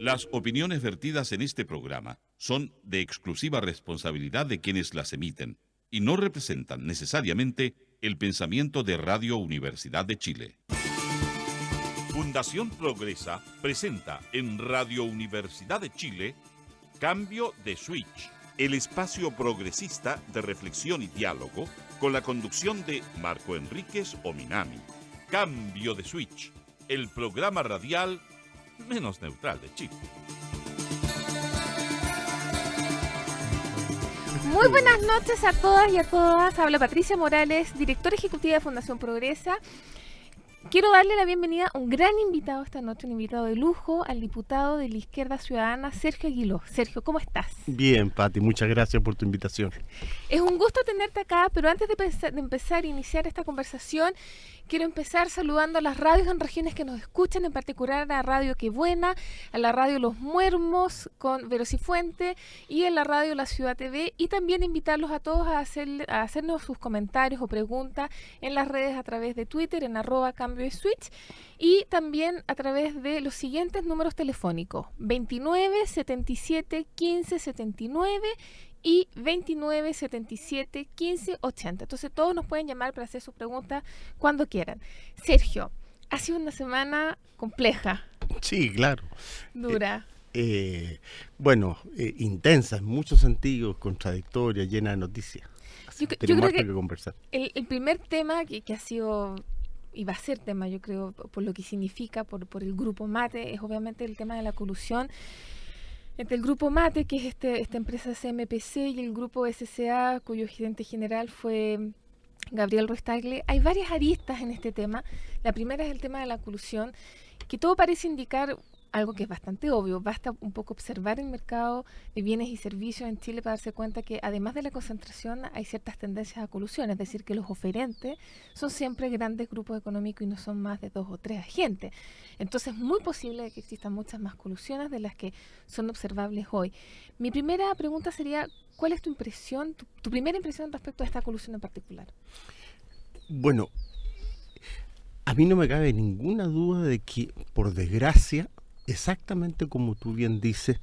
Las opiniones vertidas en este programa son de exclusiva responsabilidad de quienes las emiten y no representan necesariamente el pensamiento de Radio Universidad de Chile. Fundación Progresa presenta en Radio Universidad de Chile Cambio de Switch, el espacio progresista de reflexión y diálogo con la conducción de Marco Enríquez Ominami. Cambio de Switch, el programa radial menos neutral de Chile. Muy buenas noches a todas y a todas. Habla Patricia Morales, directora ejecutiva de Fundación Progresa. Quiero darle la bienvenida a un gran invitado esta noche, un invitado de lujo, al diputado de la Izquierda Ciudadana, Sergio Aguiló. Sergio, ¿cómo estás? Bien, Pati, muchas gracias por tu invitación. Es un gusto tenerte acá, pero antes de empezar a iniciar esta conversación, quiero empezar saludando a las radios en regiones que nos escuchan, en particular a Radio Qué Buena, a la Radio Los Muermos con Vero Cifuente y a la Radio La Ciudad TV, y también invitarlos a todos a hacernos sus comentarios o preguntas en las redes a través de Twitter, en @CambioDeSwitch, y también a través de los siguientes números telefónicos: 29 77 15 79 y 29 77 15 80. Entonces todos nos pueden llamar para hacer sus preguntas cuando quieran. Sergio, ha sido una semana compleja. Sí, claro. Dura. Intensa en muchos sentidos, contradictoria, llena de noticias. Yo creo que conversar. El primer tema que ha sido y va a ser tema, yo creo, por lo que significa, por el Grupo Mate, es obviamente el tema de la colusión entre el Grupo Mate, que es esta empresa CMPC, y el Grupo SCA, cuyo gerente general fue Gabriel Ruiz-Tagle. Hay varias aristas en este tema. La primera es el tema de la colusión, que todo parece indicar algo que es bastante obvio. Basta un poco observar el mercado de bienes y servicios en Chile para darse cuenta que, además de la concentración, hay ciertas tendencias a colusión, es decir, que los oferentes son siempre grandes grupos económicos y no son más de 2 o 3 agentes. Entonces es muy posible que existan muchas más colusiones de las que son observables hoy. Mi primera pregunta sería, ¿cuál es tu impresión, tu primera impresión respecto a esta colusión en particular? Bueno, a mí no me cabe ninguna duda de que, por desgracia, exactamente como tú bien dices,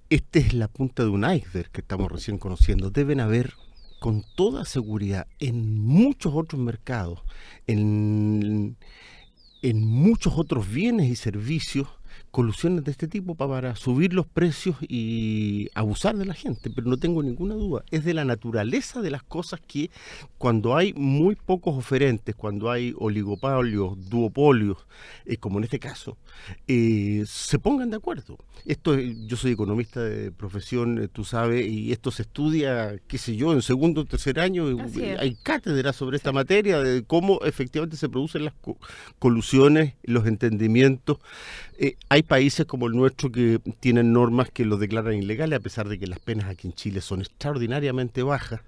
esta es la punta de un iceberg que estamos recién conociendo. Deben haber, con toda seguridad, en muchos otros mercados, en muchos otros bienes y servicios, colusiones de este tipo para subir los precios y abusar de la gente, pero no tengo ninguna duda, es de la naturaleza de las cosas que cuando hay muy pocos oferentes, cuando hay oligopolios, duopolios, como en este caso, se pongan de acuerdo. Yo soy economista de profesión, tú sabes, y esto se estudia, qué sé yo, en segundo o tercer año, hay cátedras sobre esta materia, de cómo efectivamente se producen las colusiones, los entendimientos. Hay países como el nuestro que tienen normas que los declaran ilegales, a pesar de que las penas aquí en Chile son extraordinariamente bajas.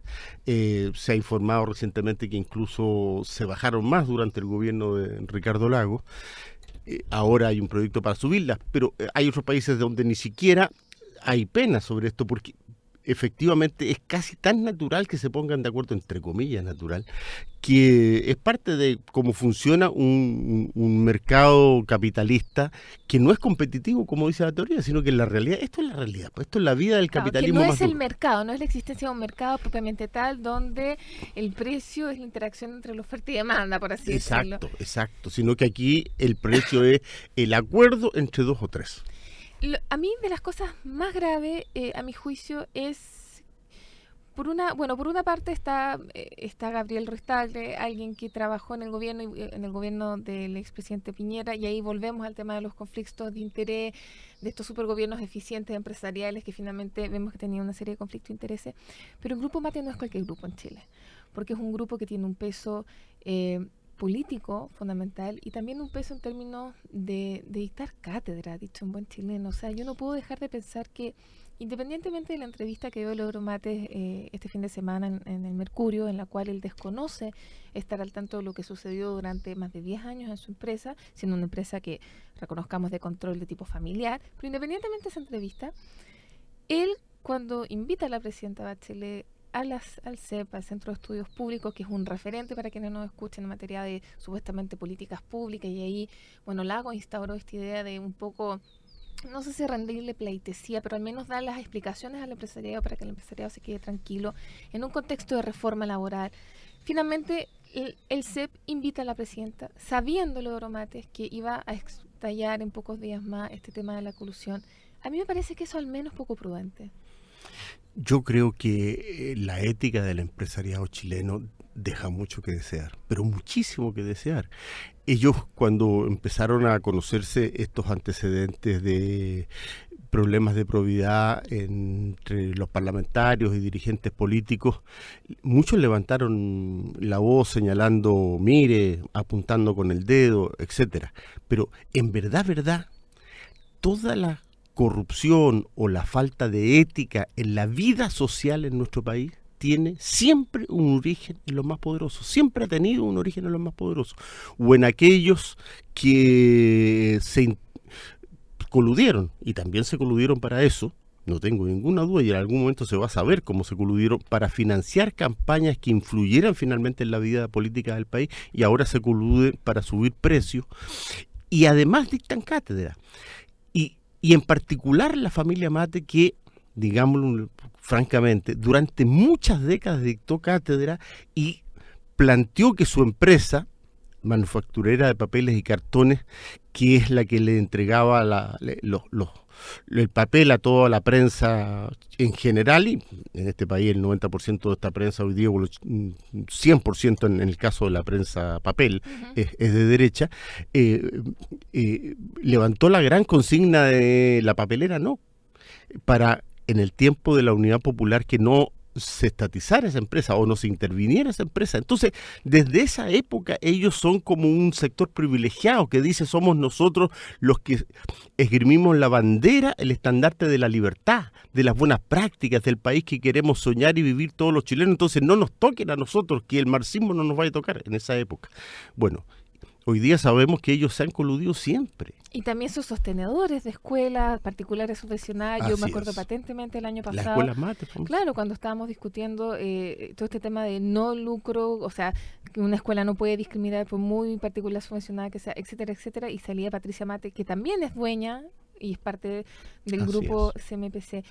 Se ha informado recientemente que incluso se bajaron más durante el gobierno de Ricardo Lagos. Ahora hay un proyecto para subirlas, pero hay otros países donde ni siquiera hay penas sobre esto, porque efectivamente es casi tan natural que se pongan de acuerdo, entre comillas natural, que es parte de cómo funciona un mercado capitalista que no es competitivo, como dice la teoría, sino que en la realidad, esto es la realidad, pues esto es la vida del capitalismo. Que no es el mercado, no es la existencia de un mercado propiamente tal, donde el precio es la interacción entre la oferta y demanda, por así decirlo. Exacto, sino que aquí el precio es el acuerdo entre 2 o 3. A mí, de las cosas más graves, a mi juicio, es por una parte está Gabriel Ruiz-Tagle, alguien que trabajó en el gobierno del expresidente Piñera, y ahí volvemos al tema de los conflictos de interés, de estos supergobiernos eficientes empresariales que finalmente vemos que tenían una serie de conflictos de intereses. Pero el Grupo Mate no es cualquier grupo en Chile, porque es un grupo que tiene un peso político fundamental y también un peso en términos de dictar cátedra, dicho en buen chileno. O sea, yo no puedo dejar de pensar que, independientemente de la entrevista que dio Logro Mates este fin de semana en el Mercurio, en la cual él desconoce estar al tanto de lo que sucedió durante más de 10 años en su empresa, siendo una empresa que reconozcamos de control de tipo familiar, pero independientemente de esa entrevista, él, cuando invita a la presidenta Bachelet al CEP, al Centro de Estudios Públicos, que es un referente para quienes nos escuchen en materia de supuestamente políticas públicas, y ahí, bueno, Lago instauró esta idea de un poco no sé si rendirle pleitesía, pero al menos dar las explicaciones al empresariado para que el empresariado se quede tranquilo en un contexto de reforma laboral. Finalmente, el CEP invita a la presidenta, sabiendo lo de Oromates, que iba a estallar en pocos días más este tema de la colusión. A mí me parece que eso al menos poco prudente. Yo creo que la ética del empresariado chileno deja mucho que desear, pero muchísimo que desear. Ellos, cuando empezaron a conocerse estos antecedentes de problemas de probidad entre los parlamentarios y dirigentes políticos, muchos levantaron la voz señalando, mire, apuntando con el dedo, etcétera. Pero en verdad, toda la corrupción o la falta de ética en la vida social en nuestro país tiene siempre un origen en los más poderosos, siempre ha tenido un origen en los más poderosos, o en aquellos que se coludieron, y también se coludieron para eso, no tengo ninguna duda, y en algún momento se va a saber cómo se coludieron para financiar campañas que influyeran finalmente en la vida política del país, y ahora se coluden para subir precios, y además dictan cátedra. Y en particular la familia Mate, que, digámoslo francamente, durante muchas décadas dictó cátedra y planteó que su empresa, manufacturera de papeles y cartones, que es la que le entregaba el papel a toda la prensa en general, y en este país el 90% de esta prensa hoy día, 100% en el caso de la prensa papel, es de derecha, levantó la gran consigna de la papelera no, para en el tiempo de la Unidad Popular que no se estatizara esa empresa o no se interviniera esa empresa. Entonces, desde esa época ellos son como un sector privilegiado que dice somos nosotros los que esgrimimos la bandera, el estandarte de la libertad, de las buenas prácticas, del país que queremos soñar y vivir todos los chilenos. Entonces no nos toquen a nosotros, que el marxismo no nos vaya a tocar en esa época. Bueno, hoy día sabemos que ellos se han coludido siempre. Y también sus sostenedores de escuelas particulares subvencionadas. Yo me acuerdo patentemente el año pasado. Las escuelas Mate. Claro, cuando estábamos discutiendo todo este tema de no lucro, o sea, que una escuela no puede discriminar por muy particular subvencionada que sea, etcétera, etcétera. Y salía Patricia Mate, que también es dueña y es parte del grupo CMPC.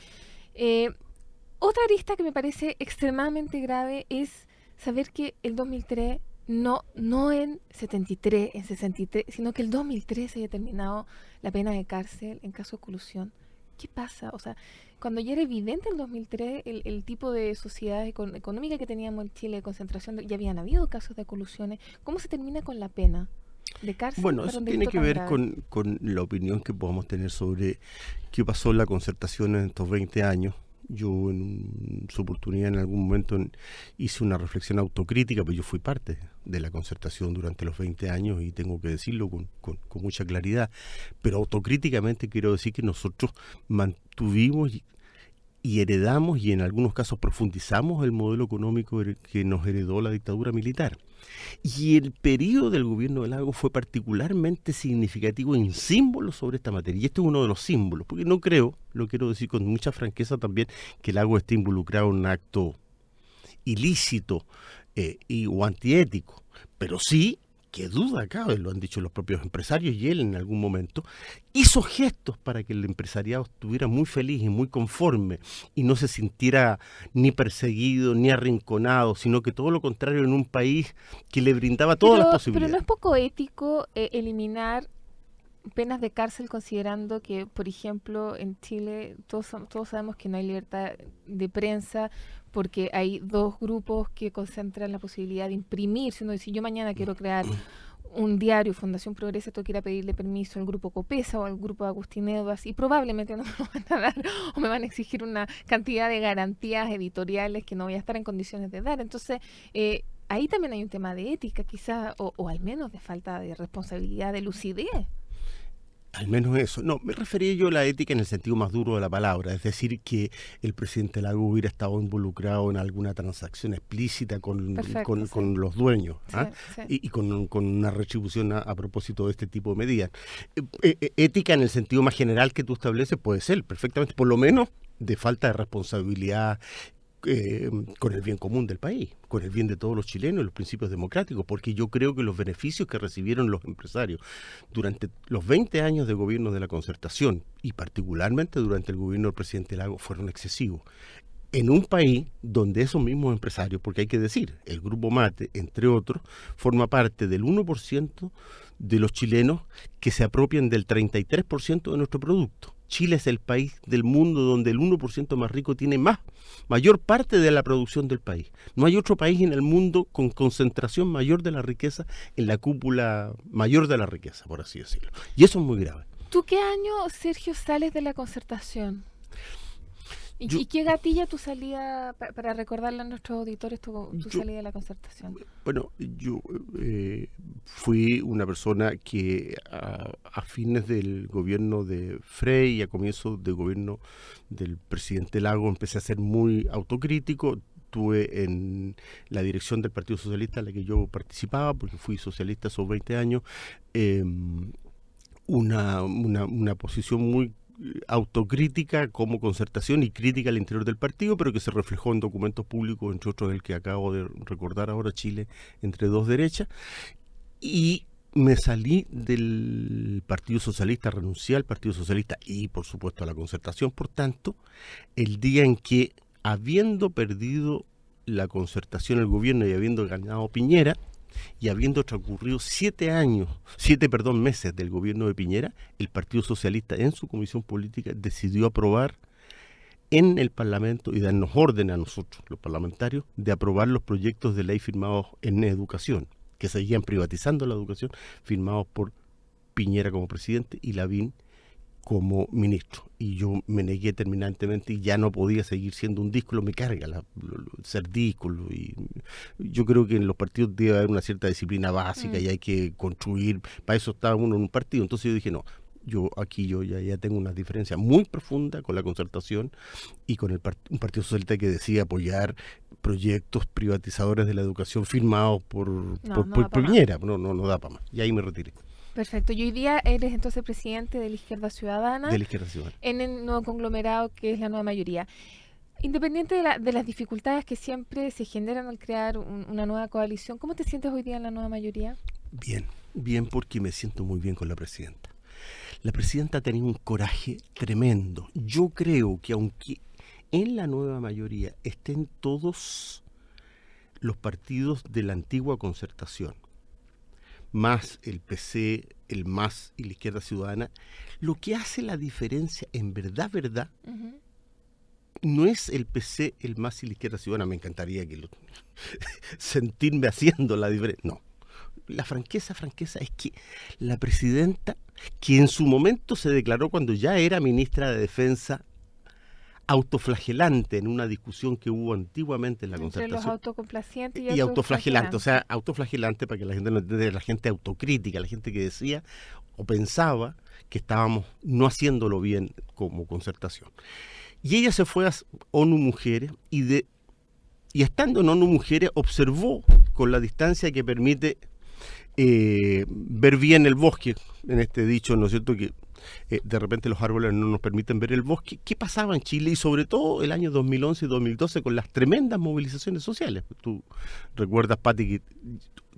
Otra arista que me parece extremadamente grave es saber que el 2003... No en 73, en 63, sino que el 2003 se haya terminado la pena de cárcel en caso de colusión. ¿Qué pasa? O sea, cuando ya era evidente el 2003 el tipo de sociedad económica que teníamos en Chile de concentración, ya habían habido casos de colusiones, ¿cómo se termina con la pena de cárcel? Bueno, eso tiene que ver con la opinión que podamos tener sobre qué pasó en la concertación en estos 20 años. Yo en su oportunidad en algún momento hice una reflexión autocrítica, pues yo fui parte de la concertación durante los 20 años y tengo que decirlo con mucha claridad, pero autocríticamente quiero decir que nosotros mantuvimos y heredamos y en algunos casos profundizamos el modelo económico que nos heredó la dictadura militar. Y el periodo del gobierno de Lagos fue particularmente significativo en símbolos sobre esta materia. Y este es uno de los símbolos, porque no creo, lo quiero decir con mucha franqueza también, que Lagos esté involucrado en un acto ilícito o antiético. Pero sí, qué duda cabe, lo han dicho los propios empresarios y él en algún momento, hizo gestos para que el empresariado estuviera muy feliz y muy conforme y no se sintiera ni perseguido ni arrinconado, sino que todo lo contrario en un país que le brindaba todas las posibilidades. Pero no es poco ético eliminar penas de cárcel considerando que, por ejemplo, en Chile todos sabemos que no hay libertad de prensa porque hay dos grupos que concentran la posibilidad de imprimir. Si yo mañana quiero crear un diario, Fundación Progreso, tengo que ir a pedirle permiso al grupo Copesa o al grupo Agustín Edwards y probablemente no me lo van a dar o me van a exigir una cantidad de garantías editoriales que no voy a estar en condiciones de dar. Entonces, ahí también hay un tema de ética quizás o al menos de falta de responsabilidad, de lucidez. Al menos eso. No, me refería yo a la ética en el sentido más duro de la palabra, es decir, que el presidente Lagos hubiera estado involucrado en alguna transacción explícita con los dueños, sí. Y con una retribución a propósito de este tipo de medidas. Ética en el sentido más general que tú estableces puede ser perfectamente, por lo menos de falta de responsabilidad con el bien común del país, con el bien de todos los chilenos y los principios democráticos, porque yo creo que los beneficios que recibieron los empresarios durante los 20 años de gobierno de la Concertación y particularmente durante el gobierno del presidente Lagos fueron excesivos. En un país donde esos mismos empresarios, porque hay que decir, el Grupo Mate, entre otros, forma parte del 1% de los chilenos que se apropian del 33% de nuestro producto. Chile es el país del mundo donde el 1% más rico tiene mayor parte de la producción del país. No hay otro país en el mundo con concentración mayor de la riqueza en la cúpula mayor de la riqueza, por así decirlo. Y eso es muy grave. ¿Tú qué año, Sergio, sales de la Concertación? ¿Y qué gatilla tu salida, para recordarle a nuestros auditores tu salida de la Concertación? Bueno, yo fui una persona que a fines del gobierno de Frey y a comienzos del gobierno del presidente Lagos empecé a ser muy autocrítico. Estuve en la dirección del Partido Socialista en la que yo participaba, porque fui socialista esos 20 años, una posición muy autocrítica como Concertación y crítica al interior del partido, pero que se reflejó en documentos públicos, entre otros el que acabo de recordar ahora, Chile entre dos derechas, y me salí del Partido Socialista, renuncié al Partido Socialista y por supuesto a la Concertación. Por tanto, el día en que, habiendo perdido la Concertación el gobierno y habiendo ganado Piñera, y habiendo transcurrido 7 meses del gobierno de Piñera, el Partido Socialista en su comisión política decidió aprobar en el Parlamento y darnos orden a nosotros, los parlamentarios, de aprobar los proyectos de ley firmados en educación, que seguían privatizando la educación, firmados por Piñera como presidente y Lavín como ministro. Y yo me negué terminantemente y ya no podía seguir siendo un díscolo. Me carga ser díscolo. Y yo creo que en los partidos debe haber una cierta disciplina básica y hay que construir. Para eso está uno en un partido. Entonces yo dije, no, yo ya tengo una diferencia muy profunda con la Concertación y con un Partido Socialista que decide apoyar proyectos privatizadores de la educación firmados por Piñera. No da para más. Y ahí me retiré. Perfecto. Y hoy día eres entonces presidente de la Izquierda Ciudadana. De la Izquierda Ciudadana. En el nuevo conglomerado que es la nueva mayoría. Independiente de las dificultades que siempre se generan al crear una nueva coalición, ¿cómo te sientes hoy día en la nueva mayoría? Bien porque me siento muy bien con la presidenta. La presidenta ha tenido un coraje tremendo. Yo creo que aunque en la nueva mayoría estén todos los partidos de la antigua Concertación, más el PC, el MAS y la Izquierda Ciudadana, lo que hace la diferencia, en verdad, no es el PC, el MAS y la Izquierda Ciudadana. Me encantaría sentirme haciendo la diferencia. No. La franqueza es que la presidenta, que en su momento se declaró cuando ya era ministra de Defensa, autoflagelante en una discusión que hubo antiguamente en la Concertación. Entre los autocomplacientes y autoflagelante. O sea, autoflagelante, para que la gente no entienda, la gente autocrítica, la gente que decía o pensaba que estábamos no haciéndolo bien como Concertación. Y ella se fue a ONU Mujeres y estando en ONU Mujeres observó con la distancia que permite ver bien el bosque, en este dicho, ¿no es cierto?, que de repente los árboles no nos permiten ver el bosque. ¿Qué pasaba en Chile? Y sobre todo el año 2011 y 2012 con las tremendas movilizaciones sociales. Tú recuerdas, Pati, que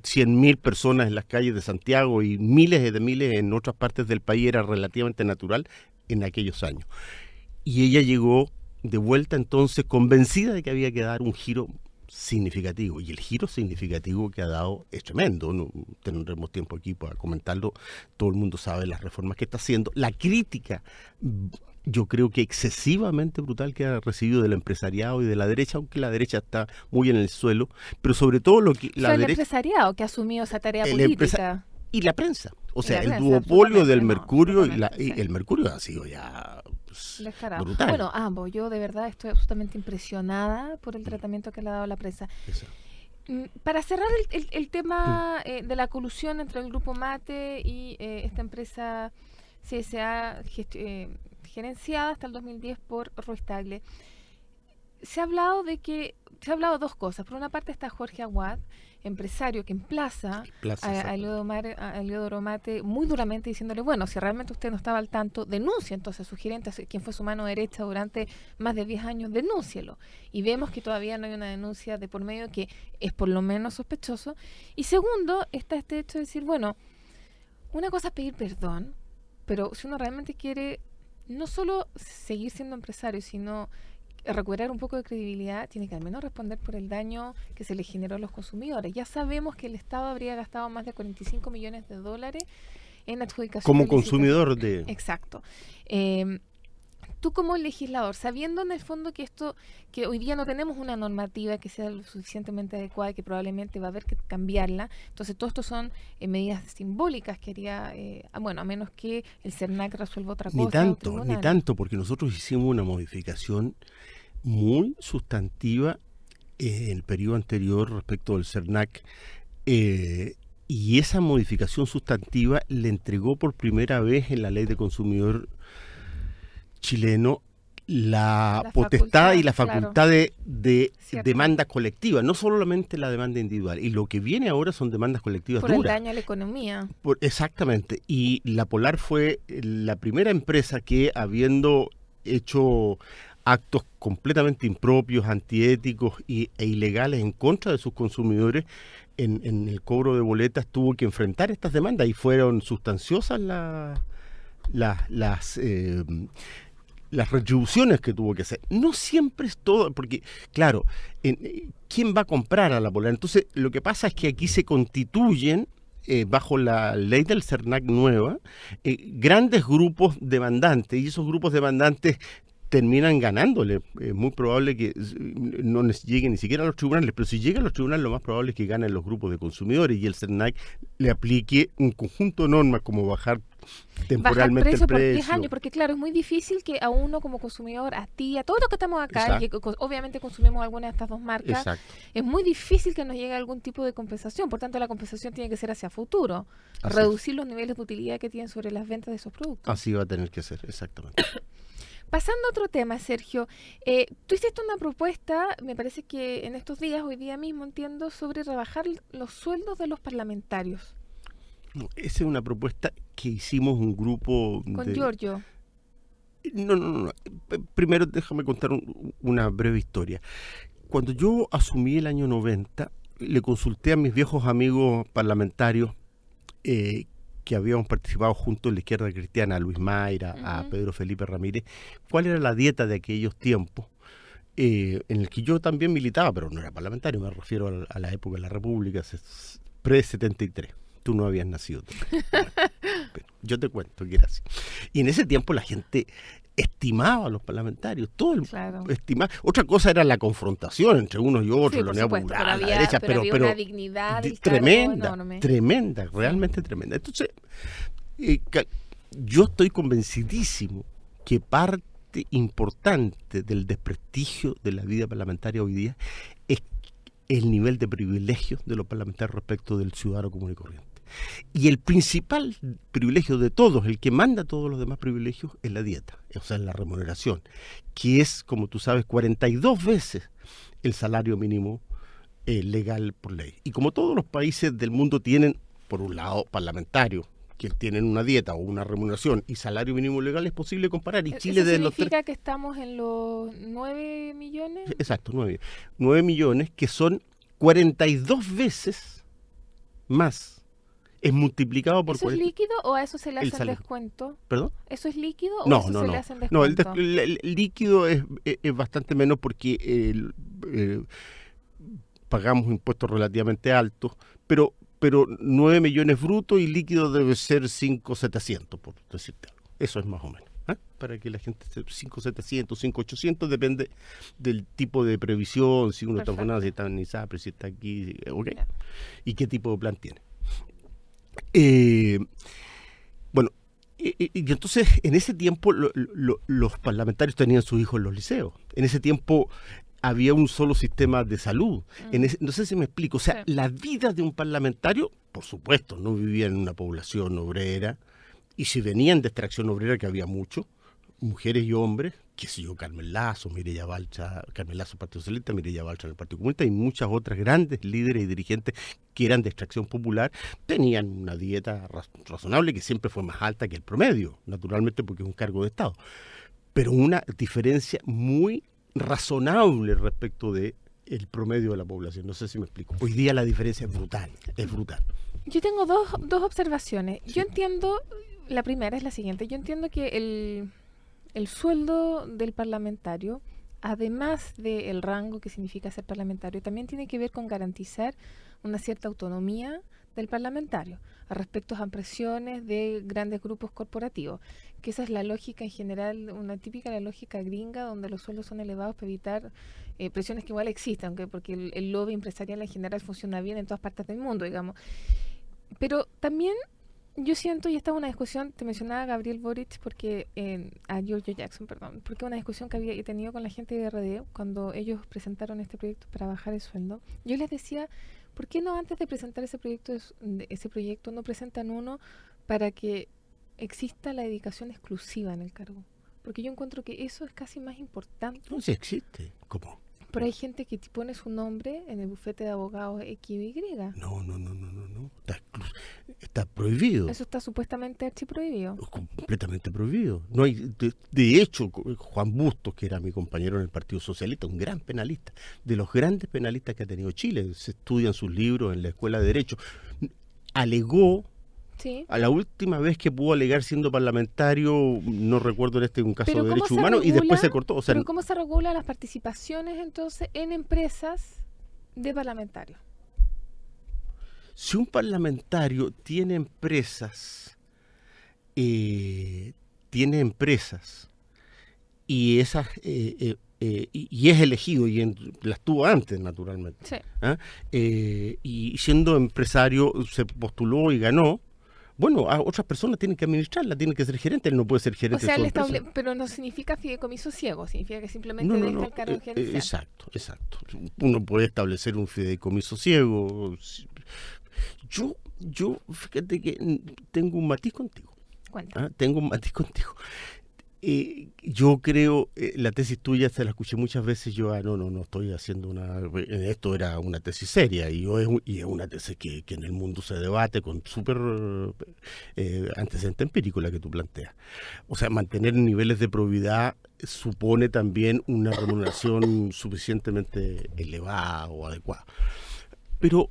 100.000 personas en las calles de Santiago y miles de miles en otras partes del país era relativamente natural en aquellos años. Y ella llegó de vuelta entonces convencida de que había que dar un giro significativo, y el giro significativo que ha dado es tremendo. No tendremos tiempo aquí para comentarlo. Todo el mundo sabe las reformas que está haciendo. La crítica, yo creo que excesivamente brutal, que ha recibido del empresariado y de la derecha, aunque la derecha está muy en el suelo, pero sobre todo lo que el empresariado que ha asumido esa tarea política y la prensa, o sea, el duopolio del Mercurio el Mercurio ha sido ya brutal. Bueno, ambos. Yo de verdad estoy absolutamente impresionada por el tratamiento que le ha dado la prensa. Eso. Para cerrar el tema de la colusión entre el Grupo Mate y esta empresa CSA gerenciada hasta el 2010 por Ruiz Tagle, se ha hablado dos cosas. Por una parte está Jorge Aguad, empresario que emplaza a Eliodoro Mate muy duramente diciéndole, bueno, si realmente usted no estaba al tanto, denuncie entonces a su gerente, quien fue su mano derecha durante más de 10 años, denúncielo. Y vemos que todavía no hay una denuncia de por medio, que es por lo menos sospechoso. Y segundo, está este hecho de decir, bueno, una cosa es pedir perdón, pero si uno realmente quiere no solo seguir siendo empresario, sino recuperar un poco de credibilidad, tiene que al menos responder por el daño que se le generó a los consumidores. Ya sabemos que el Estado habría gastado más de $45 millones en adjudicación como de consumidor de... Exacto. Tú como legislador, sabiendo en el fondo que hoy día no tenemos una normativa que sea lo suficientemente adecuada y que probablemente va a haber que cambiarla, entonces todo esto son medidas simbólicas que haría, a menos que el CERNAC resuelva otra cosa. Ni tanto, porque nosotros hicimos una modificación muy sustantiva en el periodo anterior respecto del CERNAC, y esa modificación sustantiva le entregó por primera vez en la ley de consumidor chileno la potestad y la facultad de demanda colectiva, no solamente la demanda individual. Y lo que viene ahora son demandas colectivas por duras. El daño a la economía. Exactamente. Y la Polar fue la primera empresa que, habiendo hecho actos completamente impropios, antiéticos e ilegales en contra de sus consumidores, en el cobro de boletas tuvo que enfrentar estas demandas, y fueron sustanciosas las retribuciones que tuvo que hacer. No siempre es todo, porque, claro, ¿quién va a comprar a la Polar? Entonces, lo que pasa es que aquí se constituyen, bajo la ley del CERNAC nueva, grandes grupos demandantes, y esos grupos demandantes terminan ganándole. Es muy probable que no les llegue ni siquiera a los tribunales, pero si llega a los tribunales, lo más probable es que ganen los grupos de consumidores y el CERNAC le aplique un conjunto de normas como bajar temporalmente el precio por 10 años, porque claro, es muy difícil que a uno como consumidor, a ti, a todos los que estamos acá, y que obviamente consumimos alguna de estas dos marcas, exacto, es muy difícil que nos llegue algún tipo de compensación. Por tanto, la compensación tiene que ser hacia futuro, reducir los niveles de utilidad que tienen sobre las ventas de esos productos. Así va a tener que ser, exactamente. Pasando a otro tema, Sergio, tú hiciste una propuesta, me parece que en estos días, hoy día mismo entiendo, sobre rebajar los sueldos de los parlamentarios. Esa es una propuesta que hicimos un grupo con Giorgio. No. Primero déjame contar una breve historia. Cuando yo asumí el año 90, le consulté a mis viejos amigos parlamentarios que habíamos participado juntos en la izquierda cristiana, a Luis Mayra, a Pedro Felipe Ramírez, cuál era la dieta de aquellos tiempos, en el que yo también militaba, pero no era parlamentario, me refiero a la época de la República, pre-73. Tú no habías nacido todavía. Pero yo te cuento que era así. Y en ese tiempo la gente estimaba a los parlamentarios, estimaba. Otra cosa era la confrontación entre unos y otros, la Unidad Popular, la derecha, pero había una dignidad tremenda, realmente tremenda. Entonces, yo estoy convencidísimo que parte importante del desprestigio de la vida parlamentaria hoy día es el nivel de privilegios de los parlamentarios respecto del ciudadano común y corriente. Y el principal privilegio de todos, el que manda todos los demás privilegios, es la dieta, o sea, la remuneración, que es, como tú sabes, 42 veces el salario mínimo legal por ley. Y como todos los países del mundo tienen, por un lado, parlamentarios, que tienen una dieta o una remuneración y salario mínimo legal, es posible comparar. Y Chile ¿Eso significa que estamos en los 9 millones? Exacto, 9 millones, que son 42 veces más. Es multiplicado por... ¿Eso es líquido o a eso se le hacen descuento? ¿Perdón? ¿Eso es líquido o se le hacen descuento? No, el líquido es bastante menos porque pagamos impuestos relativamente altos, pero 9 millones brutos y líquido debe ser 5.700, por decirte algo. Eso es más o menos. Para que la gente esté 5.700, 5.800, depende del tipo de previsión, si uno está abonado, si está en ISAPRE, si está aquí, okay, y qué tipo de plan tiene. Bueno, y entonces en ese tiempo los parlamentarios tenían sus hijos en los liceos. En ese tiempo había un solo sistema de salud. No sé si me explico. O sea, la vida de un parlamentario, por supuesto, no vivía en una población obrera, y si venían de extracción obrera, que había mucho, mujeres y hombres, qué sé yo, Carmen Lazo, Mireya Balcha, Carmen Lazo, Partido Socialista, Mireya Balcha en el Partido Comunista, y muchas otras grandes líderes y dirigentes que eran de extracción popular, tenían una dieta razonable que siempre fue más alta que el promedio, naturalmente porque es un cargo de Estado, pero una diferencia muy razonable respecto de el promedio de la población. No sé si me explico. Hoy día la diferencia es brutal, es brutal. Yo tengo dos observaciones. Sí. Yo entiendo, la primera es la siguiente, yo entiendo que el sueldo del parlamentario, además del rango que significa ser parlamentario, también tiene que ver con garantizar una cierta autonomía del parlamentario respecto a presiones de grandes grupos corporativos, que esa es la lógica en general, una típica la lógica gringa, donde los sueldos son elevados para evitar presiones que igual existen, porque el lobby empresarial en general funciona bien en todas partes del mundo, digamos. Pero también yo siento, y esta es una discusión, te mencionaba Gabriel Boric, a Giorgio Jackson, perdón, porque una discusión que había tenido con la gente de RD cuando ellos presentaron este proyecto para bajar el sueldo. Yo les decía, ¿por qué no antes de presentar ese proyecto no presentan uno para que exista la dedicación exclusiva en el cargo? Porque yo encuentro que eso es casi más importante. No, sí existe. ¿Cómo? Pero hay gente que pone su nombre en el bufete de abogados X o Y. No. Está prohibido. Eso está supuestamente archiprohibido. Completamente prohibido. No hay, de hecho, Juan Bustos, que era mi compañero en el Partido Socialista, un gran penalista, de los grandes penalistas que ha tenido Chile, se estudian sus libros en la Escuela de Derecho, alegó, Sí. a la última vez que pudo alegar siendo parlamentario, no recuerdo un caso Pero de ¿cómo derechos se humanos, y regula? después se cortó. O sea, ¿Pero cómo se regula las participaciones entonces en empresas de parlamentarios? si un parlamentario tiene empresas, y esas y es elegido, las tuvo antes, naturalmente. Sí. ¿Ah? Y siendo empresario se postuló y ganó. Bueno, a otras personas tienen que administrarla, tienen que ser gerentes, él no puede ser O gerente sea, de su empresa. pero no significa fideicomiso ciego, significa que simplemente No, deja el cargo gerencial. exacto. Uno puede establecer un fideicomiso ciego. Yo, fíjate que tengo un matiz contigo. Cuenta. Tengo un matiz contigo. Yo creo, la tesis tuya se la escuché muchas veces, yo no estoy haciendo esto era una tesis seria, y es una tesis que en el mundo se debate con súper antecedente empírico la que tú planteas. O sea, mantener niveles de probidad supone también una remuneración suficientemente elevada o adecuada. Pero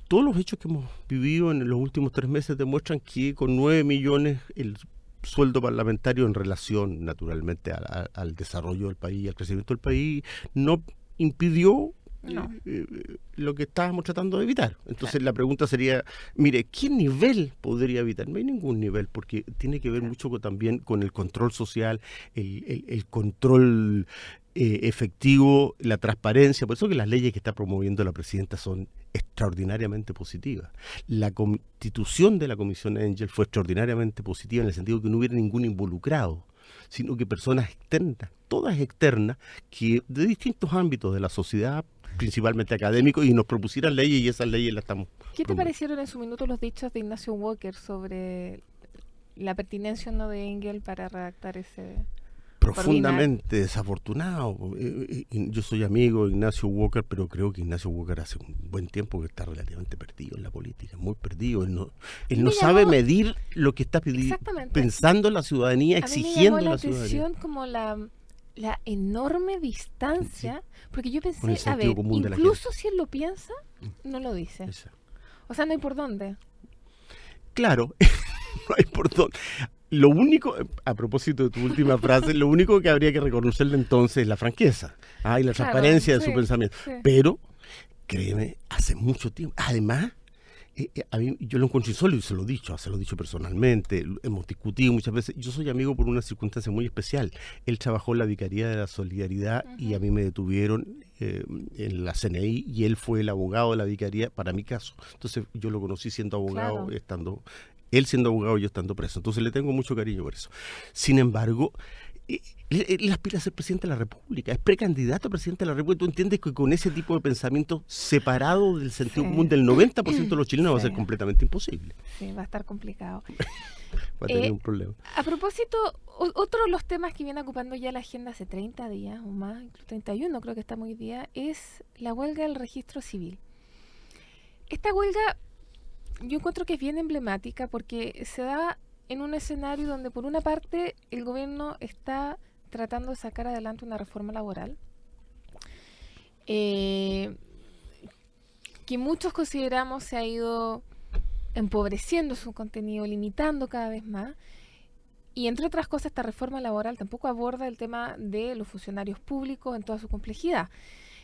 todos los hechos que hemos vivido en los últimos 3 meses demuestran que con 9 millones el sueldo parlamentario en relación, naturalmente, al desarrollo del país y al crecimiento del país, no impidió lo que estábamos tratando de evitar. Entonces la pregunta sería, mire, ¿qué nivel podría evitar? No hay ningún nivel, porque tiene que ver mucho también con el control social, el control efectivo, la transparencia. Por eso que las leyes que está promoviendo la presidenta son extraordinariamente positivas. La constitución de la Comisión Engel fue extraordinariamente positiva en el sentido que no hubiera ningún involucrado, sino que personas externas, todas externas, que de distintos ámbitos de la sociedad, principalmente académicos, y nos propusieran leyes, y esas leyes las estamos ¿Qué te parecieron en su minuto los dichos de Ignacio Walker sobre la pertinencia o no de Engel para redactar ese... Profundamente desafortunado. Yo soy amigo de Ignacio Walker, pero creo que Ignacio Walker hace un buen tiempo que está relativamente perdido en la política, muy perdido. Él no sabe medir lo que está pensando la ciudadanía, exigiendo a mí me llamó la ciudadanía. atención como la enorme distancia, porque yo pensé, incluso si él lo piensa, no lo dice. Exacto. O sea, no hay por dónde. Claro, no hay por dónde. Lo único, a propósito de tu última frase, lo único que habría que reconocerle entonces es la franqueza y la transparencia de su pensamiento. Sí. Pero, créeme, hace mucho tiempo, además, a mí, yo lo encuentro insólito, y se lo he dicho personalmente, hemos discutido muchas veces. Yo soy amigo por una circunstancia muy especial. Él trabajó en la Vicaría de la Solidaridad y a mí me detuvieron en la CNI, y él fue el abogado de la Vicaría para mi caso. Entonces yo lo conocí siendo abogado, él siendo abogado y yo estando preso. Entonces le tengo mucho cariño por eso. Sin embargo, él aspira a ser presidente de la República, es precandidato a presidente de la República. Tú entiendes que con ese tipo de pensamiento separado del sentido común del 90% de los chilenos va a ser completamente imposible. Sí, va a estar complicado. Va a tener un problema. A propósito, otro de los temas que viene ocupando ya la agenda hace 30 días o más, incluso 31 creo que estamos hoy día, es la huelga del registro civil. Esta huelga yo encuentro que es bien emblemática porque se da en un escenario donde por una parte el gobierno está tratando de sacar adelante una reforma laboral que muchos consideramos se ha ido empobreciendo su contenido, limitando cada vez más. Y entre otras cosas, esta reforma laboral tampoco aborda el tema de los funcionarios públicos en toda su complejidad.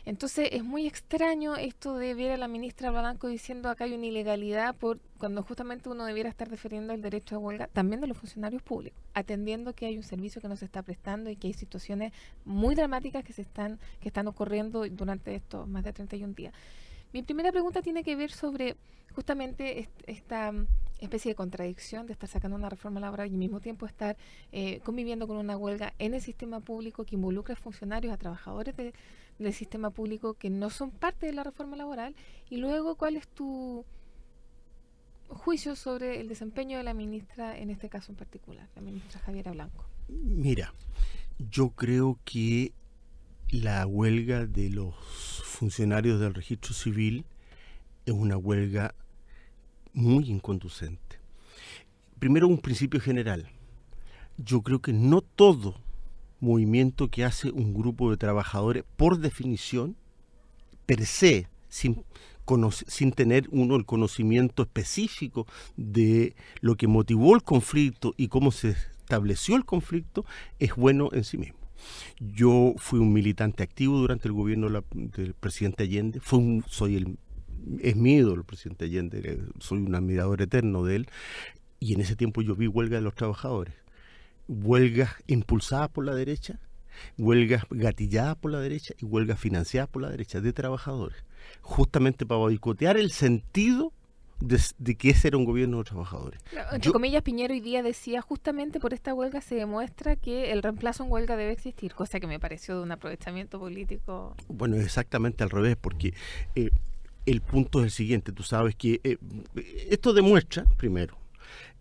Entonces es muy extraño esto de ver a la ministra Blanco diciendo acá hay una ilegalidad cuando justamente uno debiera estar defendiendo el derecho a huelga también de los funcionarios públicos, atendiendo que hay un servicio que no se está prestando y que hay situaciones muy dramáticas que están ocurriendo durante estos más de 31 días. Mi primera pregunta tiene que ver sobre justamente esta especie de contradicción de estar sacando una reforma laboral y al mismo tiempo estar conviviendo con una huelga en el sistema público que involucra a funcionarios, a trabajadores del sistema público que no son parte de la reforma laboral. Y luego, ¿cuál es tu juicio sobre el desempeño de la ministra en este caso en particular, la ministra Javiera Blanco? Mira, yo creo que la huelga de los funcionarios del registro civil es una huelga muy inconducente. Primero, un principio general. Yo creo que no todo movimiento que hace un grupo de trabajadores, por definición, per se, sin tener uno el conocimiento específico de lo que motivó el conflicto y cómo se estableció el conflicto, es bueno en sí mismo. Yo fui un militante activo durante el gobierno del presidente Allende, es mi ídolo el presidente Allende, soy un admirador eterno de él, y en ese tiempo yo vi huelga de los trabajadores, huelgas impulsadas por la derecha, huelgas gatilladas por la derecha y huelgas financiadas por la derecha de trabajadores, justamente para boicotear el sentido de que ese era un gobierno de trabajadores. Entre comillas, Piñera hoy día decía justamente por esta huelga se demuestra que el reemplazo en huelga debe existir, cosa que me pareció de un aprovechamiento político. Bueno, exactamente al revés, porque el punto es el siguiente, tú sabes que esto demuestra, primero,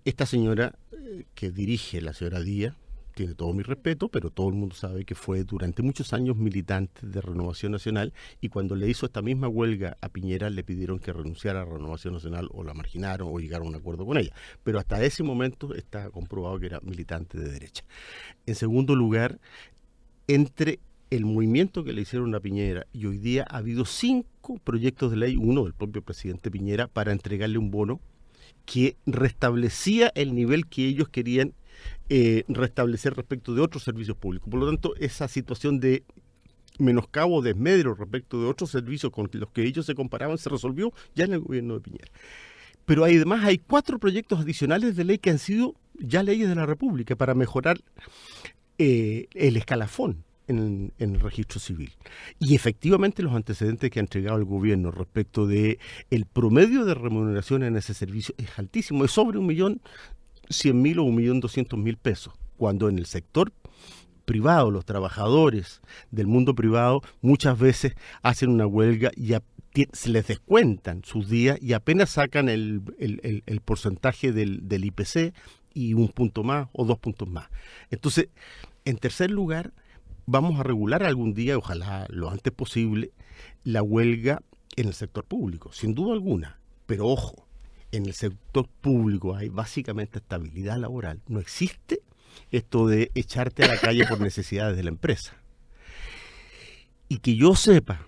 esta señora que dirige, la señora Díaz, tiene todo mi respeto, pero todo el mundo sabe que fue durante muchos años militante de Renovación Nacional, y cuando le hizo esta misma huelga a Piñera le pidieron que renunciara a Renovación Nacional, o la marginaron o llegaron a un acuerdo con ella, pero hasta ese momento está comprobado que era militante de derecha. En segundo lugar, entre el movimiento que le hicieron a Piñera y hoy día ha habido 5 proyectos de ley, uno del propio presidente Piñera, para entregarle un bono que restablecía el nivel que ellos querían restablecer respecto de otros servicios públicos. Por lo tanto, esa situación de menoscabo o desmedro respecto de otros servicios con los que ellos se comparaban se resolvió ya en el gobierno de Piñera. Pero además hay 4 proyectos adicionales de ley que han sido ya leyes de la República para mejorar el escalafón en el registro civil. Y efectivamente los antecedentes que ha entregado el gobierno respecto de el promedio de remuneración en ese servicio es altísimo, es sobre 1.100.000 o 1.200.000 pesos, cuando en el sector privado, los trabajadores del mundo privado muchas veces hacen una huelga y se les descuentan sus días y apenas sacan el porcentaje del IPC y 1 punto más o 2 puntos más. Entonces, en tercer lugar, vamos a regular algún día, ojalá lo antes posible, la huelga en el sector público, sin duda alguna. Pero ojo, en el sector público hay básicamente estabilidad laboral. No existe esto de echarte a la calle por necesidades de la empresa. Y que yo sepa,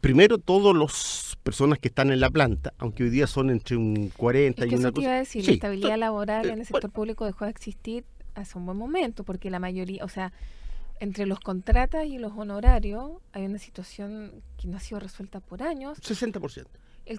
primero todas las personas que están en la planta, aunque hoy día son entre un 40 y una cosa... Eso te iba a decir, la estabilidad laboral en el sector público dejó de existir hace un buen momento, porque la mayoría, o sea, entre los contratas y los honorarios hay una situación que no ha sido resuelta por años. 60%.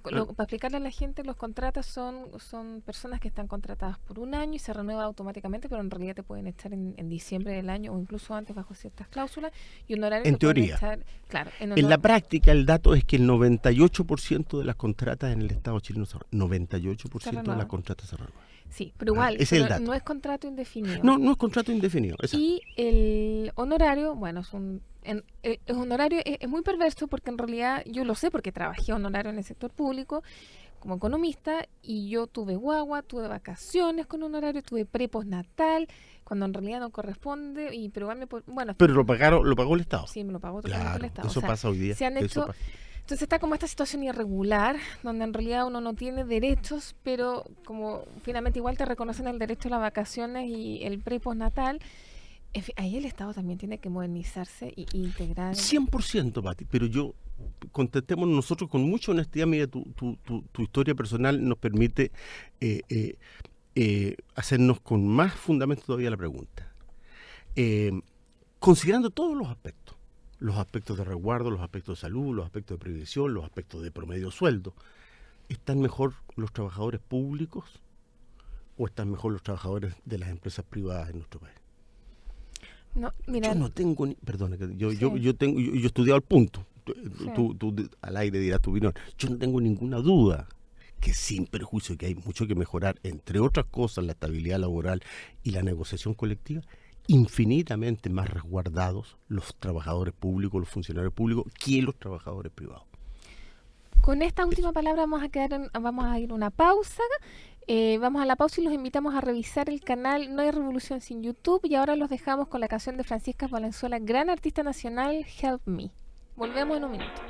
Para explicarle a la gente, los contratas son personas que están contratadas por un año y se renueva automáticamente, pero en realidad te pueden echar en diciembre del año o incluso antes bajo ciertas cláusulas. Y honorarios en teoría. Claro, en la práctica el dato es que el 98% de las contratas en el Estado chileno 98% de las contratas se renuevan. Sí, pero igual, no es contrato indefinido. No es contrato indefinido. Exacto. Y el honorario, bueno, el honorario es muy perverso porque en realidad yo lo sé porque trabajé honorario en el sector público. como economista, y yo tuve guagua, tuve vacaciones con un horario, tuve pre-postnatal, cuando en realidad no corresponde, pero igual bueno. Pero lo pagó el Estado. Sí, me lo pagó totalmente el Estado. Eso pasa hoy día. Se han hecho... Entonces está como esta situación irregular, donde en realidad uno no tiene derechos, pero como finalmente igual te reconocen el derecho a las vacaciones y el pre-postnatal, ahí el Estado también tiene que modernizarse y integrar. 100%, Pati, pero contestemos nosotros con mucha honestidad. Mira, tu historia personal nos permite hacernos con más fundamento todavía la pregunta. Considerando todos los aspectos de resguardo, los aspectos de salud, los aspectos de previsión, los aspectos de promedio sueldo, ¿están mejor los trabajadores públicos o están mejor los trabajadores de las empresas privadas en nuestro país? No, mira, yo no tengo perdona, yo he estudiado el punto. Sí. Tú al aire dirás tu opinión. Yo no tengo ninguna duda que, sin perjuicio, que hay mucho que mejorar, entre otras cosas, la estabilidad laboral y la negociación colectiva, infinitamente más resguardados los trabajadores públicos, los funcionarios públicos, que los trabajadores privados. Con esta última palabra vamos a ir a una pausa. Vamos a la pausa y los invitamos a revisar el canal No hay Revolución sin YouTube, y ahora los dejamos con la canción de Francisca Valenzuela, gran artista nacional, Help Me. Volvemos en un minuto.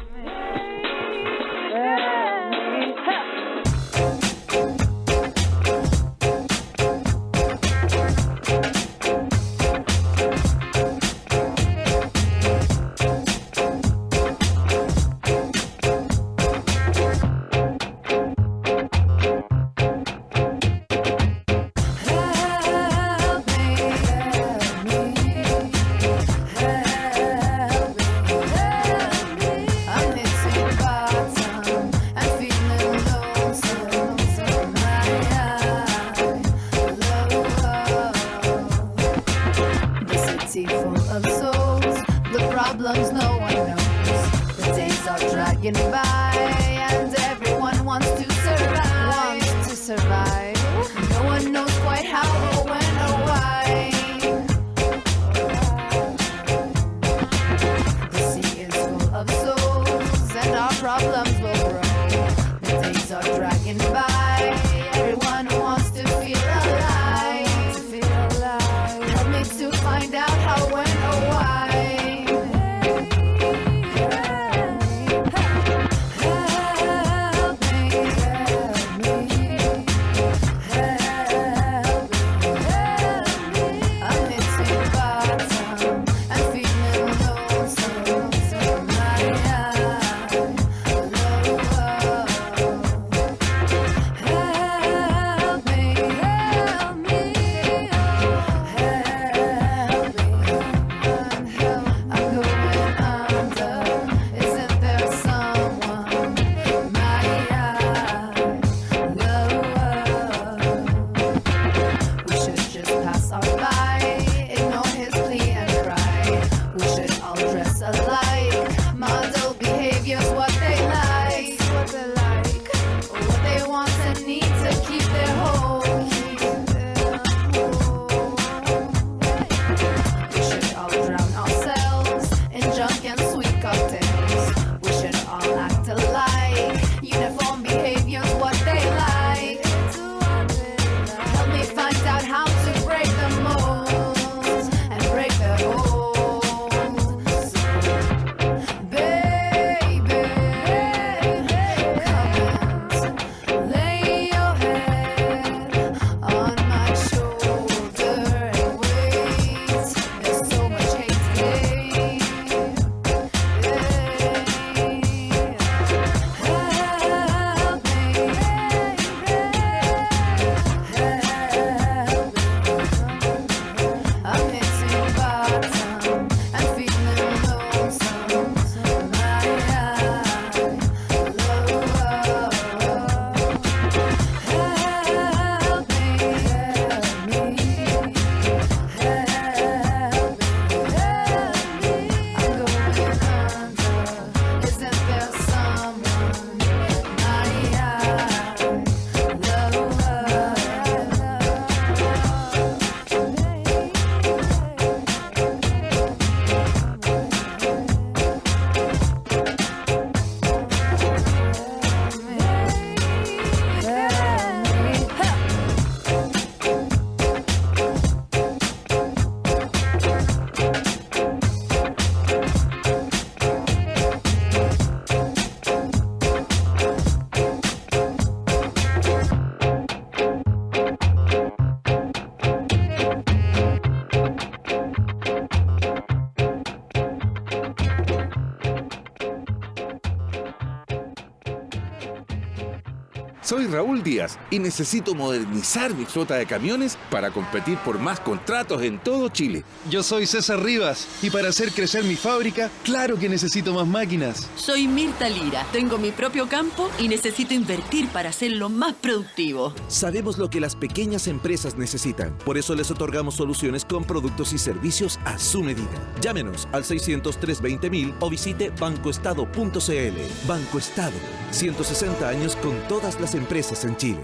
Soy Raúl Díaz y necesito modernizar mi flota de camiones para competir por más contratos en todo Chile. Yo soy César Rivas y para hacer crecer mi fábrica, claro que necesito más máquinas. Soy Mirta Lira, tengo mi propio campo y necesito invertir para hacerlo más productivo. Sabemos lo que las pequeñas empresas necesitan, por eso les otorgamos soluciones con productos y servicios a su medida. Llámenos al 600-320-1000 o visite bancoestado.cl. Banco Estado, 160 años con todas las empresas en Chile.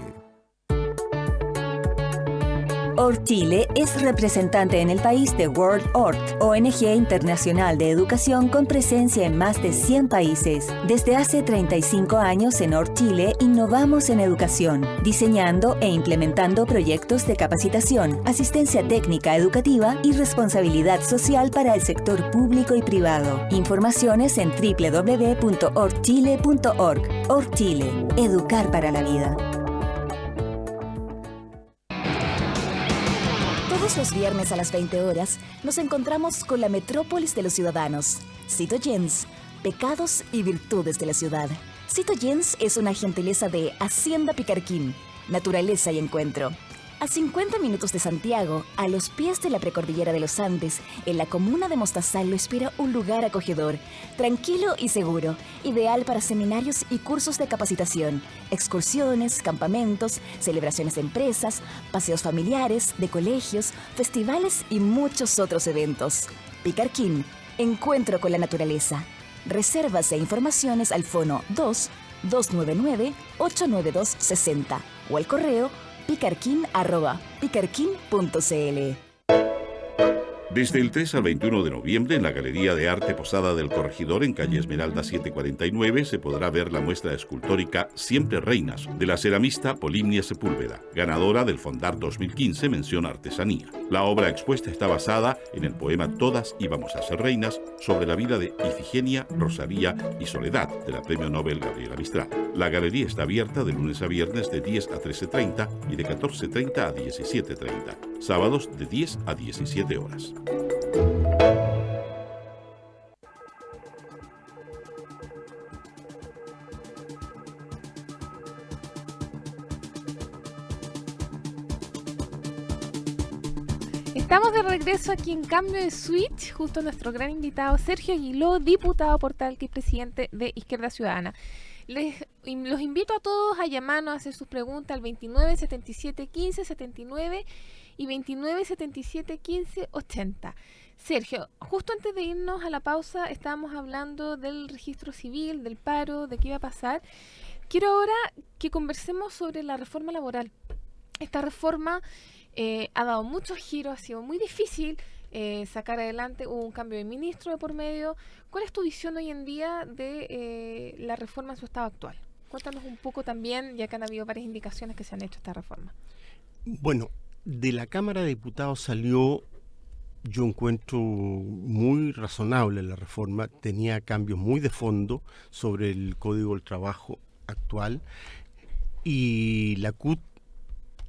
ORT-Chile es representante en el país de World ORT, ONG internacional de educación con presencia en más de 100 países. Desde hace 35 años en ORT-Chile innovamos en educación, diseñando e implementando proyectos de capacitación, asistencia técnica educativa y responsabilidad social para el sector público y privado. Informaciones en www.ortchile.org. ORT-Chile, educar para la vida. Todos los viernes a las 20 horas nos encontramos con la metrópolis de los ciudadanos, Citoyens, pecados y virtudes de la ciudad. Citoyens es una gentileza de Hacienda Picarquín, naturaleza y encuentro. A 50 minutos de Santiago, a los pies de la precordillera de los Andes, en la comuna de Mostazal lo espera un lugar acogedor, tranquilo y seguro, ideal para seminarios y cursos de capacitación, excursiones, campamentos, celebraciones de empresas, paseos familiares, de colegios, festivales y muchos otros eventos. Picarquín, encuentro con la naturaleza. Reservas e informaciones al fono 2-299-892-60 o al correo picarquín@picarquín.cl. Desde el 3 al 21 de noviembre, en la Galería de Arte Posada del Corregidor, en calle Esmeralda 749, se podrá ver la muestra escultórica Siempre Reinas, de la ceramista Polimnia Sepúlveda, ganadora del Fondar 2015 mención Artesanía. La obra expuesta está basada en el poema Todas íbamos a ser reinas, sobre la vida de Ifigenia, Rosalía y Soledad, de la Premio Nobel Gabriela Mistral. La galería está abierta de lunes a viernes de 10 a 13:30 y de 14:30 a 17:30. Sábados de 10 a 17 horas. Estamos de regreso aquí en Cambio de Switch, justo a nuestro gran invitado Sergio Aguiló, diputado por Talca y presidente de Izquierda Ciudadana. Los invito a todos a llamarnos, a hacer sus preguntas al 29 77 15 79 y 29 77 15 80. Sergio, justo antes de irnos a la pausa estábamos hablando del registro civil, del paro, de qué iba a pasar. Quiero ahora que conversemos sobre la reforma laboral. Esta reforma ha dado muchos giros, ha sido muy difícil sacar adelante, hubo un cambio de ministro de por medio. ¿Cuál es tu visión hoy en día de la reforma en su estado actual? Cuéntanos un poco también, ya que han habido varias indicaciones que se han hecho esta reforma. Bueno, de la Cámara de Diputados salió, yo encuentro muy razonable la reforma, tenía cambios muy de fondo sobre el Código del Trabajo actual, y la CUT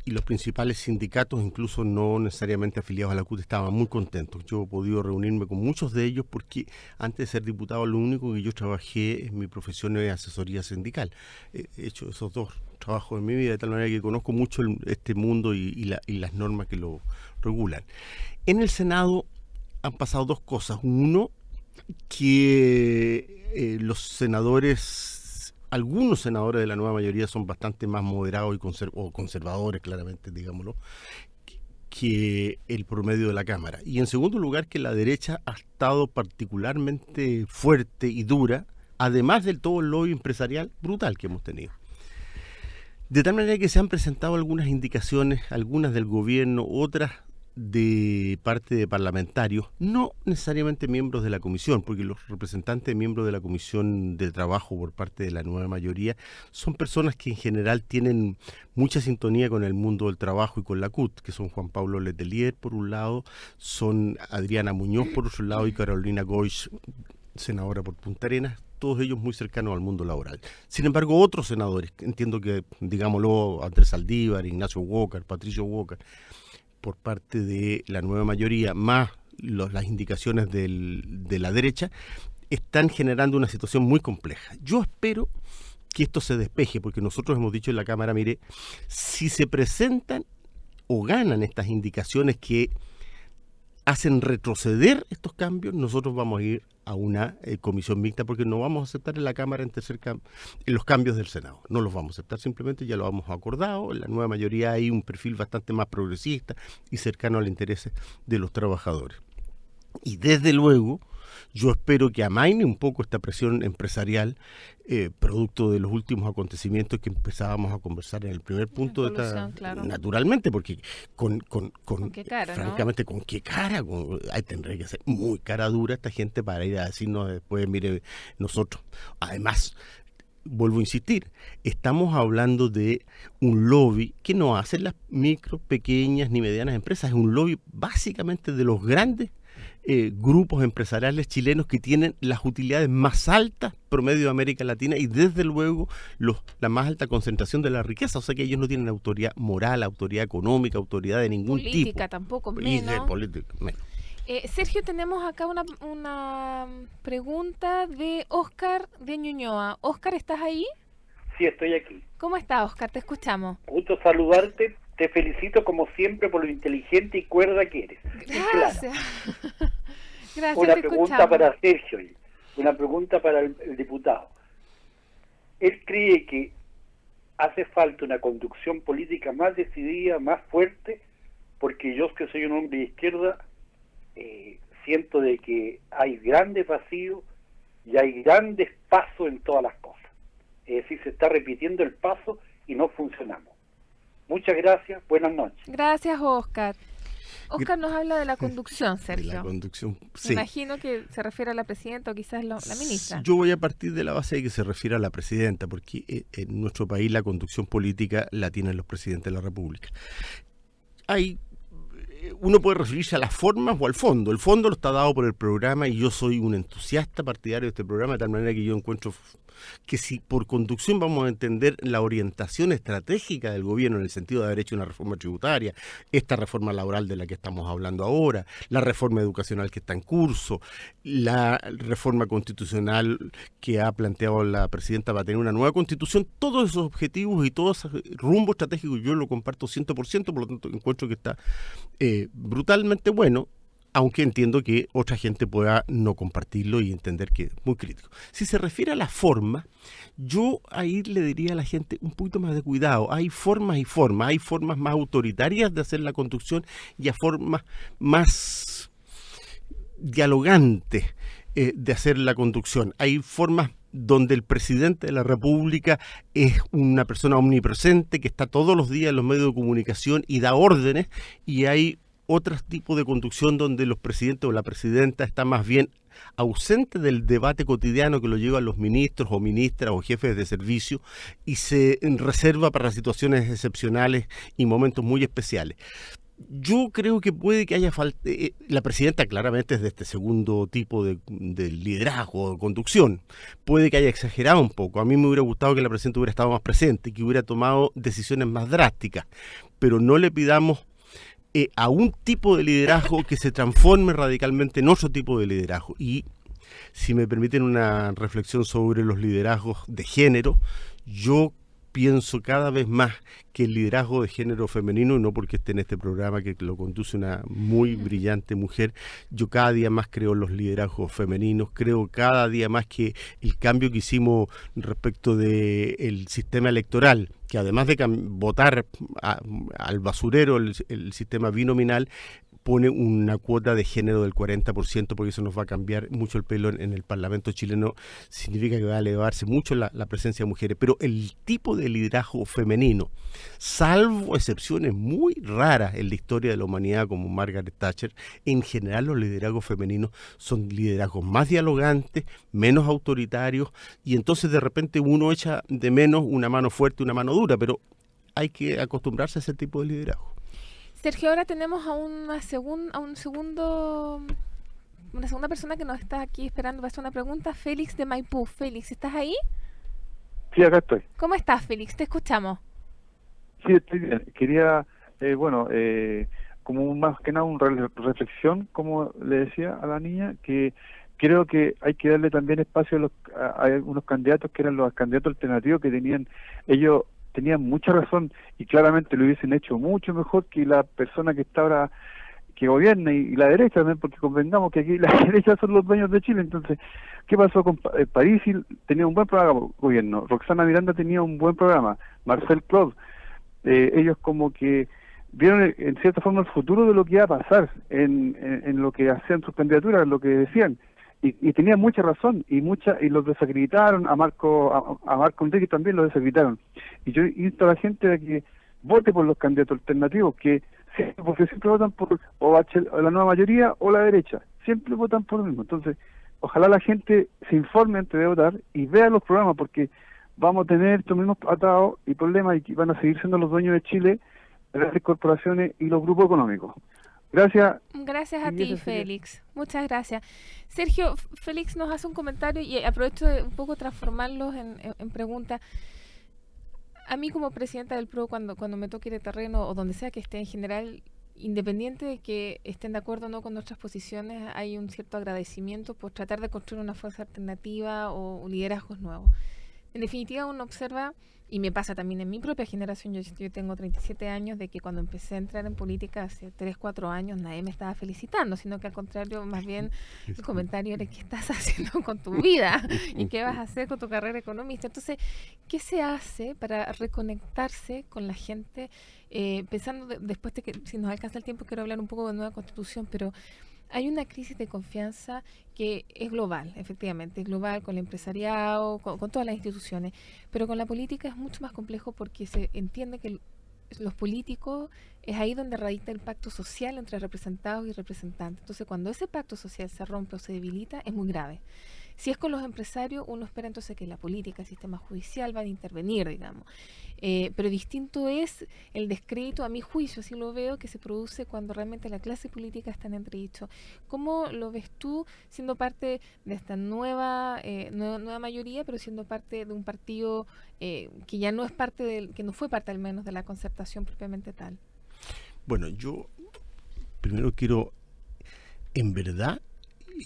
y los principales sindicatos, incluso no necesariamente afiliados a la CUT, estaban muy contentos. Yo he podido reunirme con muchos de ellos porque antes de ser diputado lo único que yo trabajé en mi profesión es asesoría sindical. He hecho esos dos trabajos en mi vida, de tal manera que conozco mucho este mundo y las normas que lo regulan. En el Senado han pasado dos cosas. Uno, que los senadores, algunos senadores de la nueva mayoría son bastante más moderados y conservadores, claramente, digámoslo, que el promedio de la Cámara. Y en segundo lugar, que la derecha ha estado particularmente fuerte y dura, además del todo el lobby empresarial brutal que hemos tenido. De tal manera que se han presentado algunas indicaciones, algunas del gobierno, otras de parte de parlamentarios, no necesariamente miembros de la comisión, porque los representantes miembros de la comisión de trabajo por parte de la nueva mayoría son personas que en general tienen mucha sintonía con el mundo del trabajo y con la CUT, que son Juan Pablo Letelier por un lado, son Adriana Muñoz por otro lado y Carolina Goich, senadora por Punta Arenas, todos ellos muy cercanos al mundo laboral. Sin embargo, otros senadores, entiendo que, digámoslo, Andrés Saldívar, Ignacio Walker, Patricio Walker, por parte de la nueva mayoría, más las indicaciones de la derecha, están generando una situación muy compleja. Yo espero que esto se despeje, porque nosotros hemos dicho en la Cámara, mire, si se presentan o ganan estas indicaciones que hacen retroceder estos cambios, nosotros vamos a ir a una comisión mixta, porque no vamos a aceptar en la Cámara en los cambios del Senado. No los vamos a aceptar, simplemente ya lo hemos acordado. En la nueva mayoría hay un perfil bastante más progresista y cercano al interés de los trabajadores. Y desde luego, yo espero que amaine un poco esta presión empresarial, producto de los últimos acontecimientos que empezábamos a conversar en el primer punto de esta, claro. Naturalmente, porque con qué cara, francamente, ¿no? ¿Con qué cara? Tendría que ser muy cara dura esta gente para ir a decirnos después, mire, nosotros, además, vuelvo a insistir, estamos hablando de un lobby que no hacen las micro, pequeñas ni medianas empresas, es un lobby básicamente de los grandes grupos empresariales chilenos que tienen las utilidades más altas promedio de América Latina y desde luego la más alta concentración de la riqueza, o sea que ellos no tienen autoridad moral, autoridad económica, autoridad de ningún tipo. Política tampoco, menos. Política, menos. Sergio, tenemos acá una pregunta de Óscar de Ñuñoa. Óscar, ¿estás ahí? Sí, estoy aquí. ¿Cómo estás, Óscar? Te escuchamos. Gusto saludarte. Te felicito como siempre por lo inteligente y cuerda que eres. Gracias. Gracias. Una pregunta para Sergio, una pregunta para el diputado. Él cree que hace falta una conducción política más decidida, más fuerte, porque yo que soy un hombre de izquierda, siento de que hay grandes vacíos y hay grandes pasos en todas las cosas. Es decir, se está repitiendo el paso y no funcionamos. Muchas gracias, buenas noches. Gracias, Óscar. Óscar nos habla de la conducción, Sergio. De la conducción, sí. Me imagino que se refiere a la presidenta o quizás la ministra. Yo voy a partir de la base de que se refiere a la presidenta, porque en nuestro país la conducción política la tienen los presidentes de la República. Uno puede referirse a las formas o al fondo. El fondo lo está dado por el programa y yo soy un entusiasta partidario de este programa, de tal manera que yo encuentro que si por conducción vamos a entender la orientación estratégica del gobierno en el sentido de haber hecho una reforma tributaria, esta reforma laboral de la que estamos hablando ahora, la reforma educacional que está en curso, la reforma constitucional que ha planteado la presidenta para tener una nueva constitución, todos esos objetivos y todo ese rumbo estratégico yo lo comparto 100%, por lo tanto encuentro que está brutalmente bueno, aunque entiendo que otra gente pueda no compartirlo y entender que es muy crítico. Si se refiere a la forma, yo ahí le diría a la gente un poquito más de cuidado. Hay formas y formas. Hay formas más autoritarias de hacer la conducción y hay formas más dialogantes de hacer la conducción. Hay formas donde el presidente de la República es una persona omnipresente que está todos los días en los medios de comunicación y da órdenes, y hay otros tipos de conducción donde los presidentes o la presidenta está más bien ausente del debate cotidiano que lo llevan los ministros o ministras o jefes de servicio y se reserva para situaciones excepcionales y momentos muy especiales. Yo creo que puede que haya falta. La presidenta claramente es de este segundo tipo de liderazgo, de conducción. Puede que haya exagerado un poco. A mí me hubiera gustado que la presidenta hubiera estado más presente, que hubiera tomado decisiones más drásticas, pero no le pidamos a un tipo de liderazgo que se transforme radicalmente en otro tipo de liderazgo. Y si me permiten una reflexión sobre los liderazgos de género, yo pienso cada vez más que el liderazgo de género femenino, y no porque esté en este programa que lo conduce una muy brillante mujer, yo cada día más creo en los liderazgos femeninos, creo cada día más que el cambio que hicimos respecto del sistema electoral, que además de votar al basurero el sistema binominal, pone una cuota de género del 40%, porque eso nos va a cambiar mucho el pelo en el Parlamento chileno, significa que va a elevarse mucho la presencia de mujeres, pero el tipo de liderazgo femenino, salvo excepciones muy raras en la historia de la humanidad como Margaret Thatcher, en general los liderazgos femeninos son liderazgos más dialogantes, menos autoritarios, y entonces de repente uno echa de menos una mano fuerte y una mano dura, pero hay que acostumbrarse a ese tipo de liderazgo. Sergio, ahora tenemos a una segunda persona que nos está aquí esperando para hacer una pregunta, Félix de Maipú. Félix, ¿estás ahí? Sí, acá estoy. ¿Cómo estás, Félix? Te escuchamos. Sí, estoy bien. Quería, como más que nada una reflexión, como le decía a la niña, que creo que hay que darle también espacio a algunos candidatos que eran los candidatos alternativos que ellos tenían mucha razón y claramente lo hubiesen hecho mucho mejor que la persona que está ahora, que gobierna, y la derecha también, porque convengamos que aquí la derecha son los dueños de Chile. Entonces, ¿qué pasó con Parisi? Tenía un buen programa gobierno, Roxana Miranda tenía un buen programa, Marcel Claude, ellos como que vieron en cierta forma el futuro de lo que iba a pasar en lo que hacían sus candidaturas, lo que decían, y tenían mucha razón, y los desacreditaron, a Marco Enrique también lo desacreditaron. Y yo insto a la gente a que vote por los candidatos alternativos, porque siempre votan por o la nueva mayoría o la derecha, siempre votan por lo mismo. Entonces, ojalá la gente se informe antes de votar y vea los programas, porque vamos a tener estos mismos atados y problemas, y van a seguir siendo los dueños de Chile, las grandes corporaciones y los grupos económicos. Gracias. Gracias a ti, Félix. Muchas gracias. Sergio, Félix nos hace un comentario y aprovecho de un poco transformarlos en preguntas. A mí como presidenta del PRO, cuando me toque ir de terreno o donde sea que esté en general, independiente de que estén de acuerdo o no con nuestras posiciones, hay un cierto agradecimiento por tratar de construir una fuerza alternativa o liderazgos nuevos. En definitiva, uno observa, y me pasa también en mi propia generación, yo tengo 37 años, de que cuando empecé a entrar en política hace 3, 4 años, nadie me estaba felicitando, sino que al contrario, más bien el comentario era: ¿qué estás haciendo con tu vida? ¿Y qué vas a hacer con tu carrera economista? Entonces, ¿qué se hace para reconectarse con la gente? Pensando después de que, si nos alcanza el tiempo, quiero hablar un poco de nueva constitución, pero hay una crisis de confianza que es global, efectivamente, es global con el empresariado, con todas las instituciones, pero con la política es mucho más complejo porque se entiende que los políticos es ahí donde radica el pacto social entre representados y representantes. Entonces, cuando ese pacto social se rompe o se debilita, es muy grave. Si es con los empresarios, uno espera entonces que la política, el sistema judicial van a intervenir, digamos. Pero distinto es el descrédito, a mi juicio, así lo veo, que se produce cuando realmente la clase política está en entredicho. ¿Cómo lo ves tú siendo parte de esta nueva mayoría, pero siendo parte de un partido que ya no es parte que no fue parte al menos de la concertación propiamente tal? Bueno, yo primero quiero, en verdad,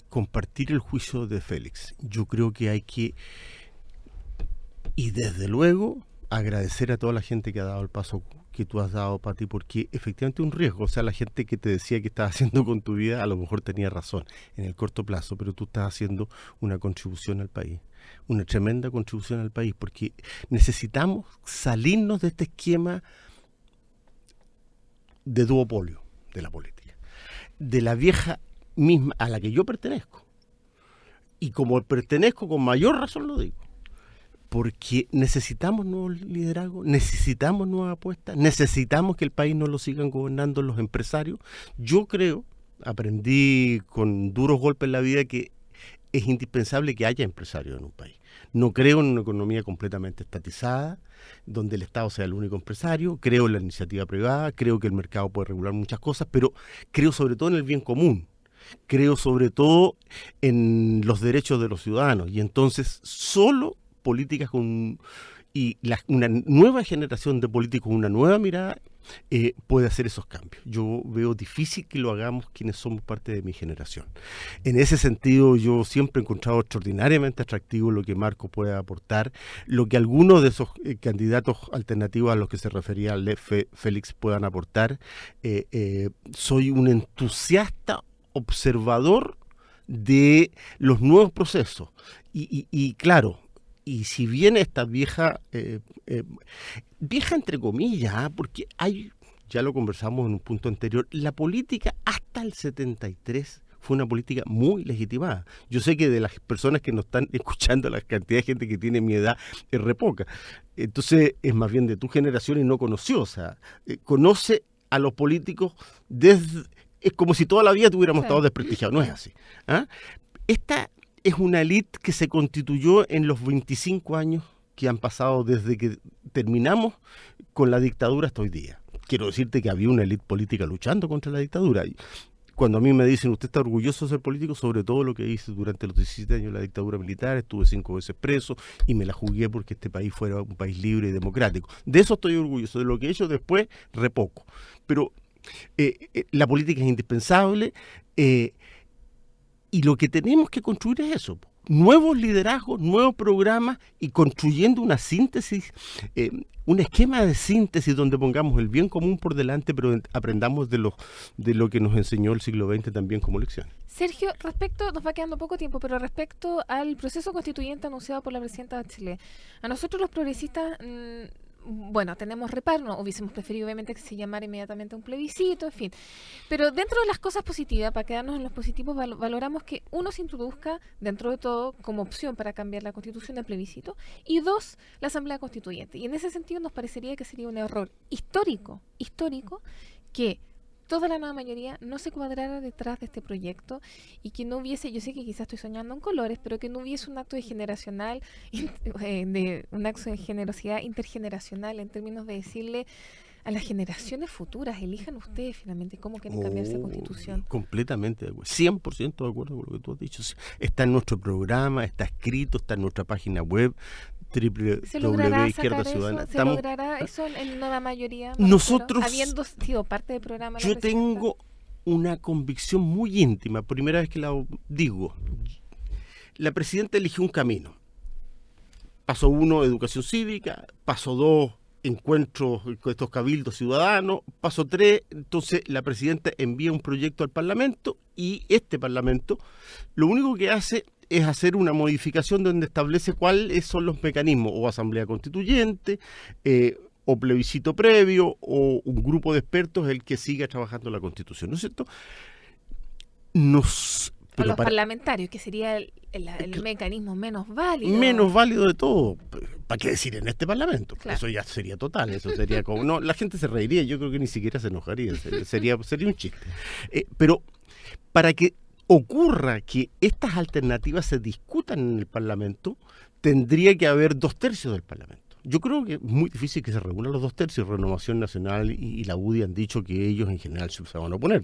compartir el juicio de Félix. Yo creo que hay que, y desde luego, agradecer a toda la gente que ha dado el paso que tú has dado, Pati, porque efectivamente es un riesgo. O sea, la gente que te decía que estabas haciendo con tu vida a lo mejor tenía razón en el corto plazo, pero tú estás haciendo una contribución al país, una tremenda contribución al país, porque necesitamos salirnos de este esquema de duopolio de la política, de la vieja misma a la que yo pertenezco. Y como pertenezco, con mayor razón lo digo, porque necesitamos nuevos liderazgos, necesitamos nuevas apuestas, necesitamos que el país no lo sigan gobernando los empresarios. Yo creo, aprendí con duros golpes en la vida, que es indispensable que haya empresarios en un país. No creo en una economía completamente estatizada, donde el Estado sea el único empresario. Creo en la iniciativa privada, creo que el mercado puede regular muchas cosas, pero creo sobre todo en el bien común. Creo sobre todo en los derechos de los ciudadanos, y entonces solo políticas una nueva generación de políticos, una nueva mirada, puede hacer esos cambios. Yo veo difícil que lo hagamos quienes somos parte de mi generación. En ese sentido, yo siempre he encontrado extraordinariamente atractivo lo que Marco puede aportar, lo que algunos de esos candidatos alternativos a los que se refería Félix puedan aportar. Soy un entusiasta observador de los nuevos procesos. Y claro, y si bien esta vieja entre comillas, porque ya lo conversamos en un punto anterior, la política hasta el 73 fue una política muy legitimada. Yo sé que de las personas que nos están escuchando, la cantidad de gente que tiene mi edad es re poca. Entonces es más bien de tu generación y no conoció, o sea, conoce a los políticos es como si toda la vida tuviéramos estado desprestigiados. No es así. Esta es una élite que se constituyó en los 25 años que han pasado desde que terminamos con la dictadura hasta hoy día. Quiero decirte que había una élite política luchando contra la dictadura. Cuando a mí me dicen, ¿usted está orgulloso de ser político? Sobre todo lo que hice durante los 17 años de la dictadura militar, estuve 5 veces preso y me la jugué porque este país fuera un país libre y democrático. De eso estoy orgulloso. De lo que he hecho después, re poco. Pero la política es indispensable, y Y lo que tenemos que construir es eso, nuevos liderazgos, nuevos programas y construyendo una síntesis, un esquema de síntesis donde pongamos el bien común por delante, pero aprendamos de lo que nos enseñó el siglo XX también como lección. Sergio, nos va quedando poco tiempo, pero respecto al proceso constituyente anunciado por la presidenta Bachelet, a nosotros los progresistas... tenemos reparo, no hubiésemos preferido obviamente que se llamara inmediatamente un plebiscito, en fin. Pero dentro de las cosas positivas, para quedarnos en los positivos, valoramos que uno se introduzca, dentro de todo, como opción para cambiar la Constitución, el plebiscito, y dos, la Asamblea Constituyente. Y en ese sentido nos parecería que sería un error histórico, que toda la nueva mayoría no se cuadrara detrás de este proyecto y que no hubiese, yo sé que quizás estoy soñando en colores, pero que no hubiese un acto de un acto de generosidad intergeneracional en términos de decirle a las generaciones futuras, elijan ustedes finalmente cómo quieren cambiar esa Constitución. Completamente de acuerdo, 100% de acuerdo con lo que tú has dicho. Está en nuestro programa, está escrito, está en nuestra página web, ¿Se logrará sacar eso? ¿Se logrará eso en nueva mayoría? Nosotros, habiendo sido parte del programa. Yo tengo una convicción muy íntima, primera vez que la digo. La presidenta eligió un camino. Paso 1, educación cívica. Paso 2, encuentros con estos cabildos ciudadanos. Paso 3, entonces la presidenta envía un proyecto al Parlamento y este Parlamento lo único que hace es hacer una modificación donde establece cuáles son los mecanismos, o asamblea constituyente, o plebiscito previo, o un grupo de expertos el que siga trabajando la Constitución, ¿no es cierto? Los parlamentarios, que sería el mecanismo menos válido. Menos válido de todo. ¿Para qué decir en este Parlamento? Claro. Eso ya sería total, eso sería como... No, la gente se reiría, yo creo que ni siquiera se enojaría, sería un chiste. Pero para que ocurra que estas alternativas se discutan en el Parlamento, tendría que haber 2/3 del Parlamento. Yo creo que es muy difícil que se reúnan los 2/3. Renovación Nacional y la UDI han dicho que ellos en general se van a oponer.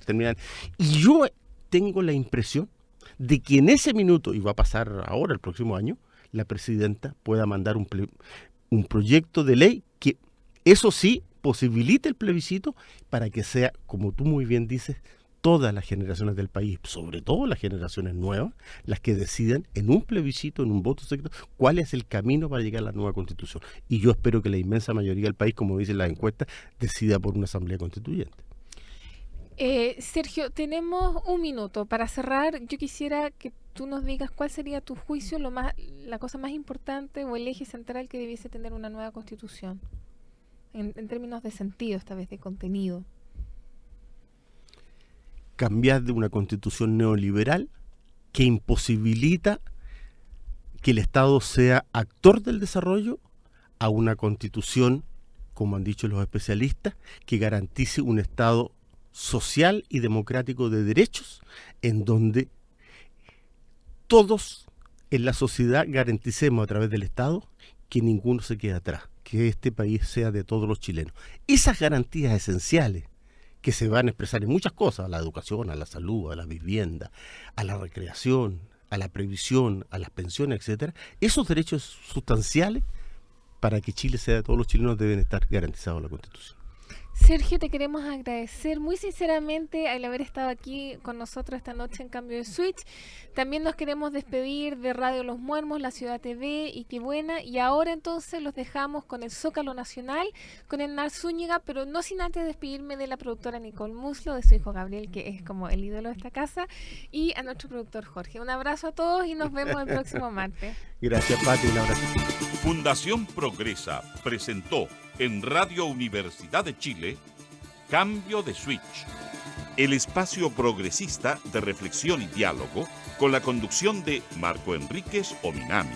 Y yo tengo la impresión de que en ese minuto, y va a pasar ahora el próximo año, la presidenta pueda mandar un proyecto de ley que, eso sí, posibilite el plebiscito para que sea, como tú muy bien dices, todas las generaciones del país, sobre todo las generaciones nuevas, las que decidan en un plebiscito, en un voto secreto, cuál es el camino para llegar a la nueva Constitución. Y yo espero que la inmensa mayoría del país, como dicen las encuestas, decida por una asamblea constituyente. Sergio, tenemos un minuto para cerrar. Yo quisiera que tú nos digas cuál sería tu juicio, la cosa más importante o el eje central que debiese tener una nueva Constitución, en términos de sentido, esta vez de contenido. Cambiar de una constitución neoliberal que imposibilita que el Estado sea actor del desarrollo a una constitución, como han dicho los especialistas, que garantice un Estado social y democrático de derechos, en donde todos en la sociedad garanticemos a través del Estado que ninguno se quede atrás, que este país sea de todos los chilenos. Esas garantías esenciales que se van a expresar en muchas cosas, a la educación, a la salud, a la vivienda, a la recreación, a la previsión, a las pensiones, etcétera, esos derechos sustanciales para que Chile sea de todos los chilenos deben estar garantizados en la Constitución. Sergio, te queremos agradecer muy sinceramente al haber estado aquí con nosotros esta noche en Cambio de Switch. También nos queremos despedir de Radio Los Muermos, La Ciudad TV y Qué Buena. Y ahora entonces los dejamos con el Zócalo Nacional, con el Nar Zúñiga, pero no sin antes despedirme de la productora Nicole Muslo, de su hijo Gabriel, que es como el ídolo de esta casa, y a nuestro productor Jorge. Un abrazo a todos y nos vemos el próximo martes. Gracias, Pati, un abrazo. Fundación Progresa presentó en Radio Universidad de Chile Cambio de Switch, el espacio progresista de reflexión y diálogo con la conducción de Marco Enríquez Ominami.